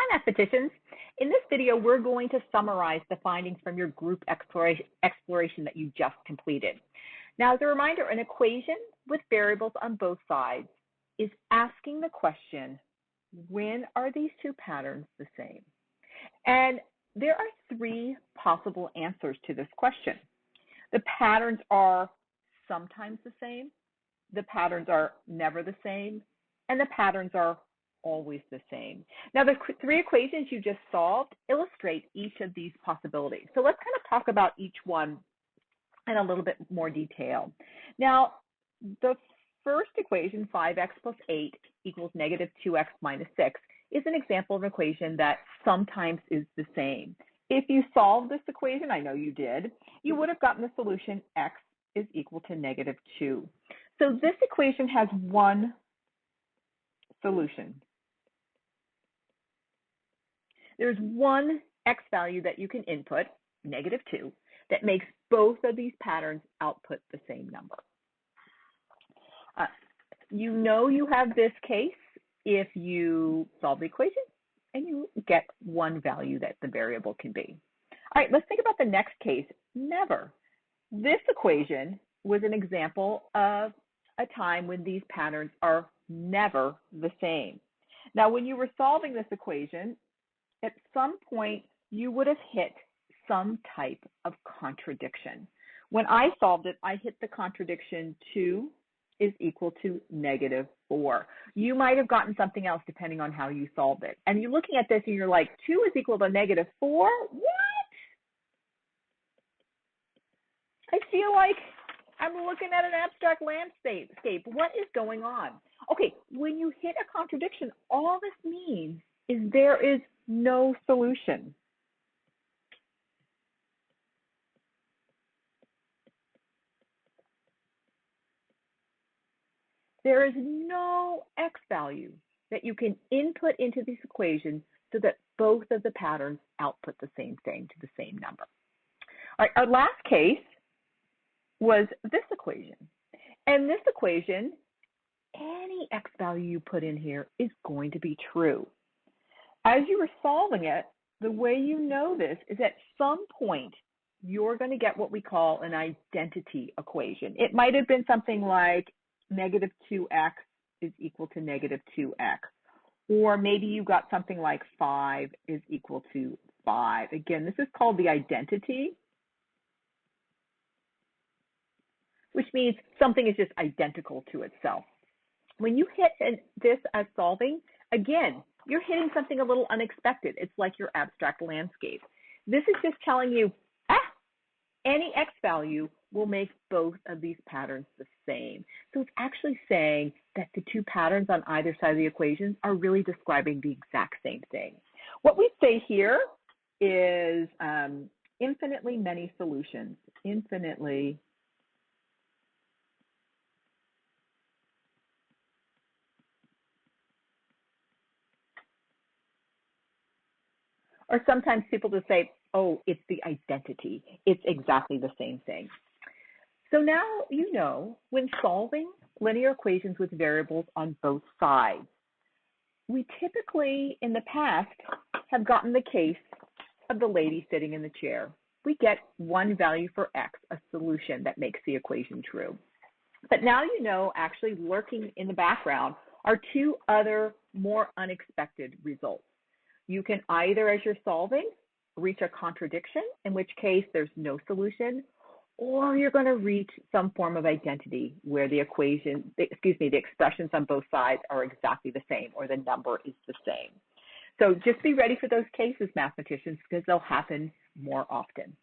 Hi, mathematicians. In this video, we're going to summarize the findings from your group exploration that you just completed. Now, as a reminder, an equation with variables on both sides is asking the question, when are these two patterns the same? And there are three possible answers to this question. The patterns are sometimes the same, the patterns are never the same, and the patterns are always the same. Now, the three equations you just solved illustrate each of these possibilities. So let's kind of talk about each one in a little bit more detail. Now, the first equation, 5x plus 8 equals negative 2x minus 6, is an example of an equation that sometimes is the same. If you solve this equation, I know you did, you would have gotten the solution x is equal to negative 2. So this equation has one solution. There's one x value that you can input, negative 2, that makes both of these patterns output the same number. You know you have this case if you solve the equation and you get one value that the variable can be. All right, let's think about the next case, never. This equation was an example of a time when these patterns are never the same. Now, when you were solving this equation, at some point, you would have hit some type of contradiction. When I solved it, I hit the contradiction 2 is equal to negative 4. You might have gotten something else depending on how you solved it. And you're looking at this and you're like, 2 is equal to negative 4? What? I feel like I'm looking at an abstract landscape. What is going on? Okay, when you hit a contradiction, all this means is there is no solution. There is no x value that you can input into this equation so that both of the patterns output the same thing to the same number. All right, our last case was this equation. And this equation, any x value you put in here is going to be true. As you were solving it, the way you know this is at some point, you're going to get what we call an identity equation. It might have been something like negative 2x is equal to negative 2x. Or maybe you got something like 5 is equal to 5. Again, this is called the identity, which means something is just identical to itself. When you hit this as solving, again, you're hitting something a little unexpected. It's like your abstract landscape. This is just telling you, any x value will make both of these patterns the same. So it's actually saying that the two patterns on either side of the equations are really describing the exact same thing. What we say here is infinitely many solutions, infinitely or sometimes people just say, oh, it's the identity. It's exactly the same thing. So now you know when solving linear equations with variables on both sides, we typically in the past have gotten the case of the lady sitting in the chair. We get one value for x, a solution that makes the equation true. But now you know actually lurking in the background are two other more unexpected results. You can either, as you're solving, reach a contradiction, in which case there's no solution, or you're going to reach some form of identity where the expressions on both sides are exactly the same, or the number is the same. So just be ready for those cases, mathematicians, because they'll happen more often.